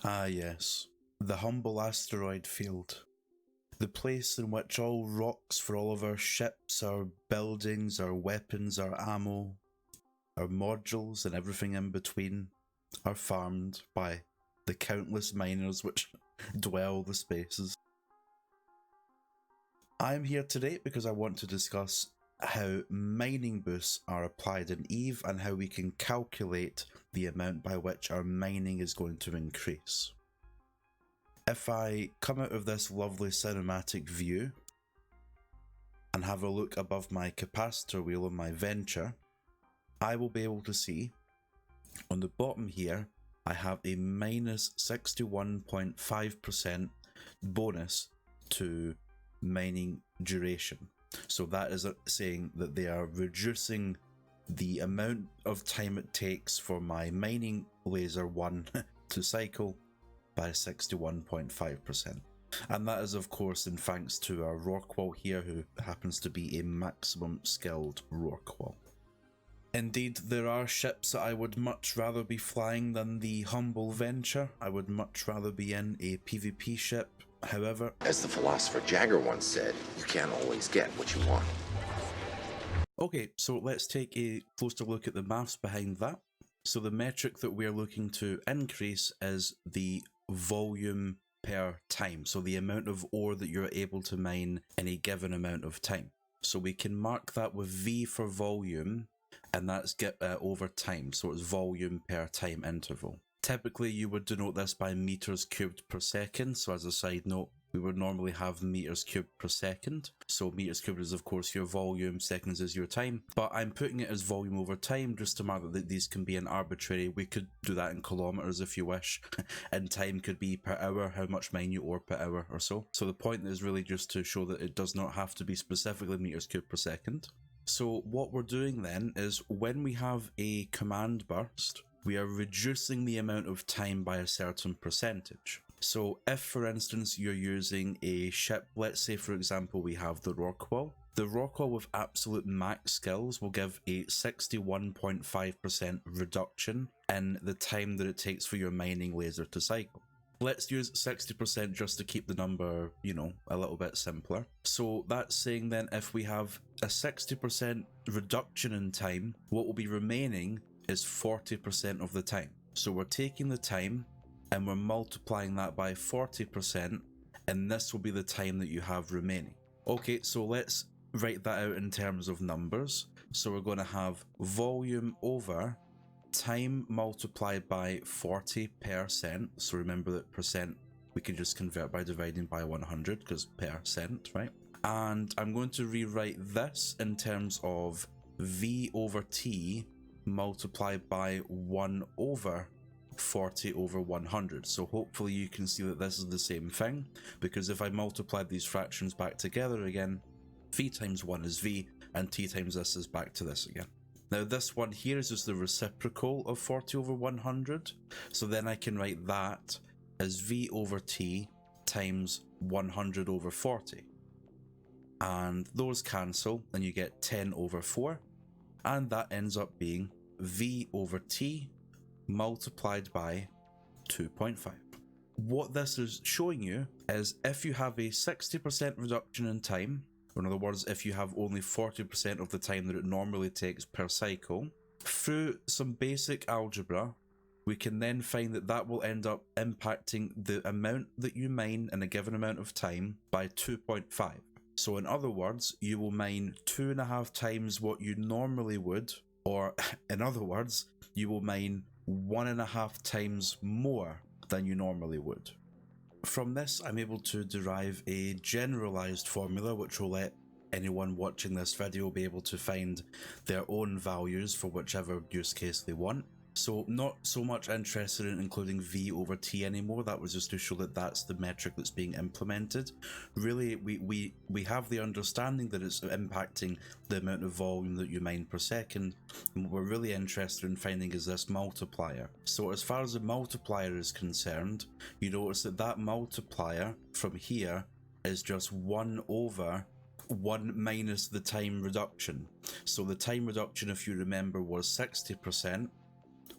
Ah yes, the humble asteroid field. The place in which all rocks for all of our ships, our buildings, our weapons, our ammo, our modules and everything in between are farmed by the countless miners which dwell the spaces. I am here today because I want to discuss how mining boosts are applied in EVE and how we can calculate the amount by which our mining is going to increase. If I come out of this lovely cinematic view and have a look above my capacitor wheel on my Venture, I will be able to see on the bottom here I have a minus 61.5% bonus to mining duration. So that is saying that they are reducing the amount of time it takes for my mining laser 1 to cycle by 61.5%. And that is of course in thanks to our Rorq here, who happens to be a maximum skilled Rorq. Indeed, there are ships that I would much rather be flying than the humble Venture. I would much rather be in a PvP ship. However, as the philosopher Jagger once said, you can't always get what you want. Okay, so let's take a closer look at the maths behind that. So the metric that we're looking to increase is the volume per time. So the amount of ore that you're able to mine in a given amount of time. So we can mark that with V for volume, and that's over time, so it's volume per time interval. Typically you would denote this by meters cubed per second, so as a side note, we would normally have meters cubed per second. So meters cubed is of course your volume, seconds is your time, but I'm putting it as volume over time just to mark that these can be an arbitrary. We could do that in kilometers if you wish, and time could be per hour, how much mine you ore per hour or so. So the point is really just to show that it does not have to be specifically meters cubed per second. So what we're doing then is when we have a command burst, we are reducing the amount of time by a certain percentage. So if for instance you're using a ship, let's say for example we have the Rorq. The Rorq with absolute max skills will give a 61.5% reduction in the time that it takes for your mining laser to cycle. Let's use 60% just to keep the number, you know, a little bit simpler. So that's saying then if we have a 60% reduction in time, what will be remaining is 40% of the time. So we're taking the time and we're multiplying that by 40%, and this will be the time that you have remaining. Okay, so let's write that out in terms of numbers. So we're going to have volume over time multiplied by 40%. So remember that percent we can just convert by dividing by 100 because percent, right? And I'm going to rewrite this in terms of V over T multiplied by 1 over 40 over 100. So hopefully you can see that this is the same thing, because if I multiply these fractions back together again, V times 1 is V and T times this is back to this again. Now this one here is just the reciprocal of 40 over 100, so then I can write that as V over T times 100 over 40. And those cancel, and you get 10 over 4, and that ends up being V over T multiplied by 2.5. What this is showing you is if you have a 60% reduction in time, or in other words, if you have only 40% of the time that it normally takes per cycle, through some basic algebra, we can then find that that will end up impacting the amount that you mine in a given amount of time by 2.5. So in other words, you will mine 2.5 times what you normally would, or in other words, you will mine 1.5 times more than you normally would. From this, I'm able to derive a generalized formula which will let anyone watching this video be able to find their own values for whichever use case they want. So not so much interested in including V over T anymore. That was just to show that that's the metric that's being implemented. Really, we have the understanding that it's impacting the amount of volume that you mine per second. And what we're really interested in finding is this multiplier. So as far as the multiplier is concerned, you notice that that multiplier from here is just 1 over 1 minus the time reduction. So the time reduction, if you remember, was 60%.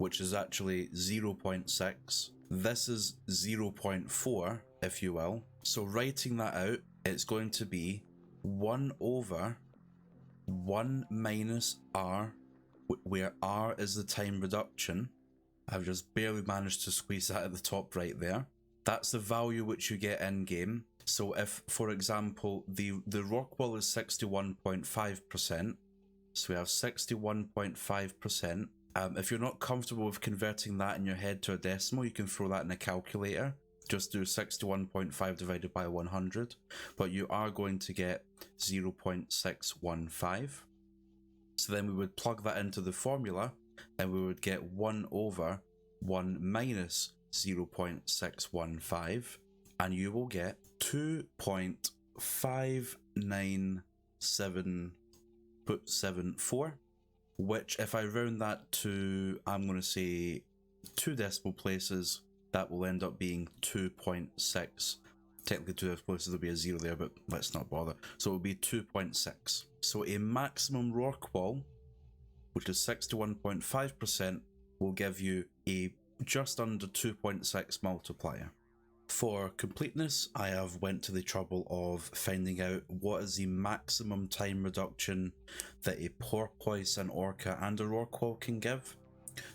which is actually 0.6. This is 0.4, if you will. So writing that out, it's going to be 1 over 1 minus r, where r is the time reduction. I've just barely managed to squeeze that at the top right there. That's the value which you get in game. So if, for example, the Rorq wall is 61.5%, so we have 61.5%. If you're not comfortable with converting that in your head to a decimal, you can throw that in a calculator. Just do 61.5 divided by 100, but you are going to get 0.615. So then we would plug that into the formula, and we would get 1 over 1 minus 0.615, and you will get 2.59774, which if I round that to, I'm going to say 2 decimal places, that will end up being 2.6. Technically 2 decimal places, there'll be a 0 there, but let's not bother. So it will be 2.6. So a maximum Rorq wall, which is 61.5%, will give you a just under 2.6 multiplier. For completeness, I have went to the trouble of finding out what is the maximum time reduction that a porpoise, an orca and a Rorq wall can give.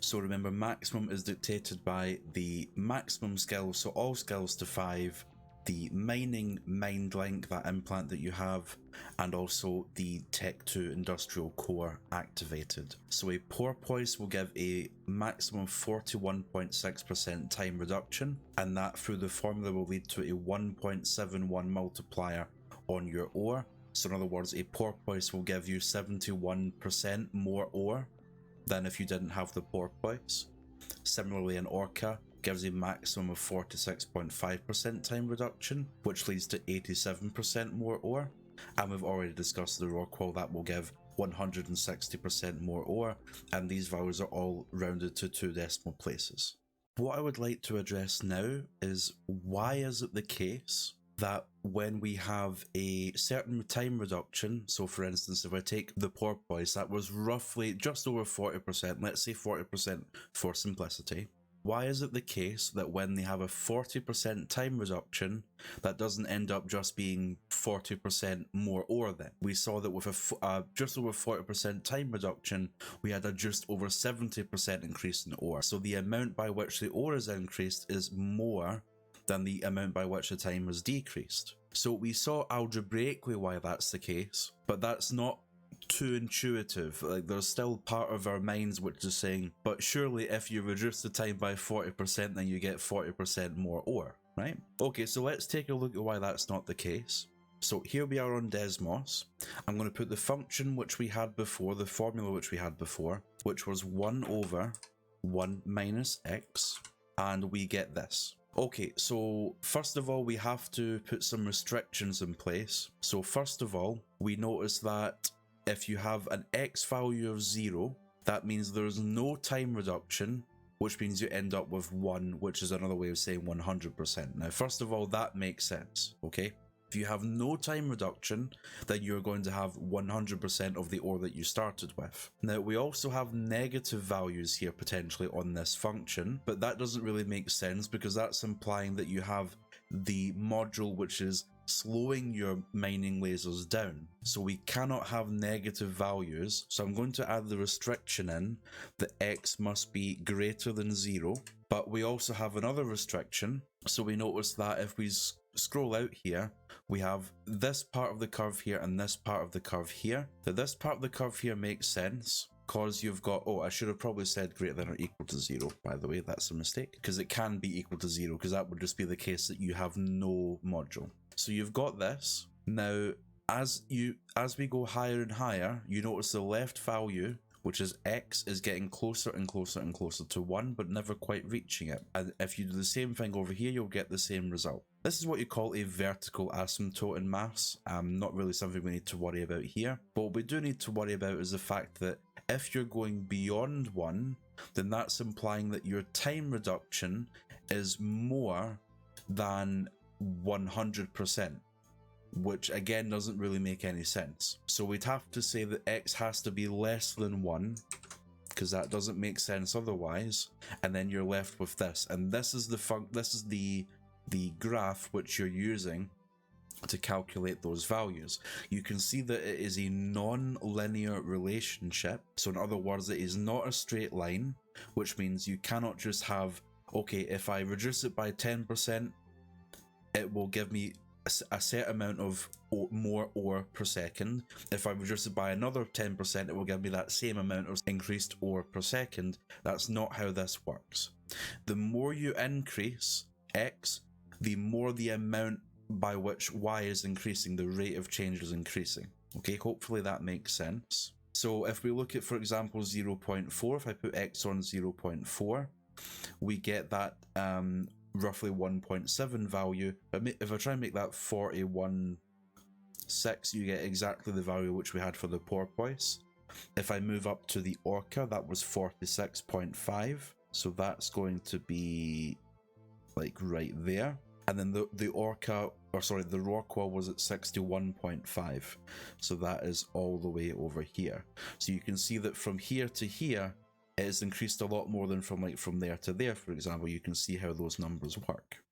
So remember, maximum is dictated by the maximum skill, so all skills to 5, the mining mind link, that implant that you have, and also the Tech 2 industrial core activated. So a porpoise will give a maximum 41.6% time reduction, and that through the formula will lead to a 1.71 multiplier on your ore. So in other words, a porpoise will give you 71% more ore than if you didn't have the porpoise. Similarly, an orca gives a maximum of 46.5% time reduction, which leads to 87% more ore. And we've already discussed the Rorq wall, that will give 160% more ore, and these values are all rounded to 2 decimal places. What I would like to address now is, why is it the case that when we have a certain time reduction, so for instance, if I take the porpoise, that was roughly just over 40%, let's say 40% for simplicity. Why is it the case that when they have a 40% time reduction, that doesn't end up just being 40% more ore then? We saw that with a just over 40% time reduction, we had a just over 70% increase in ore. So the amount by which the ore is increased is more than the amount by which the time was decreased. So we saw algebraically why that's the case, but that's not too intuitive. Like, there's still part of our minds which is saying, but surely if you reduce the time by 40%, then you get 40% more ore, right? Okay, so let's take a look at why that's not the case. So here we are on Desmos. I'm going to put the function which we had before, the formula which we had before, which was 1 over 1 minus x, and we get this. Okay, so first of all, we have to put some restrictions in place. So first of all, we notice that if you have an x value of 0, that means there's no time reduction, which means you end up with 1, which is another way of saying 100%. Now, first of all, that makes sense, okay? If you have no time reduction, then you're going to have 100% of the ore that you started with. Now, we also have negative values here potentially on this function, but that doesn't really make sense because that's implying that you have the module which is slowing your mining lasers down. So we cannot have negative values. So I'm going to add the restriction in that x must be greater than 0. But we also have another restriction. So we notice that if we scroll out here, we have this part of the curve here and this part of the curve here. Now this part of the curve here makes sense because you've got, oh, I should have probably said greater than or equal to 0, by the way, that's a mistake, because it can be equal to 0, because that would just be the case that you have no module. So you've got this. Now, as we go higher and higher, you notice the left value, which is x, is getting closer and closer and closer to 1, but never quite reaching it. And if you do the same thing over here, you'll get the same result. This is what you call a vertical asymptote in maths. Not really something we need to worry about here. But what we do need to worry about is the fact that if you're going beyond 1, then that's implying that your time reduction is more than 100%, which again doesn't really make any sense. So we'd have to say that x has to be less than 1 because that doesn't make sense otherwise. And then you're left with this, and this is the graph which you're using to calculate those values. You can see that it is a non-linear relationship. So in other words, it is not a straight line, which means you cannot just have, okay, if I reduce it by 10%, it will give me a set amount of more ore per second. If I reduce it by another 10%, it will give me that same amount of increased ore per second. That's not how this works. The more you increase X, the more the amount by which Y is increasing, the rate of change is increasing. Okay, hopefully that makes sense. So if we look at, for example, 0.4, if I put X on 0.4, we get that roughly 1.7 value. If I try and make that 41.6, you get exactly the value which we had for the porpoise. If I move up to the Orca, that was 46.5, so that's going to be like right there. And then the Rorq was at 61.5, so that is all the way over here. So you can see that from here to here, it has increased a lot more than from there to there, for example. You can see how those numbers work.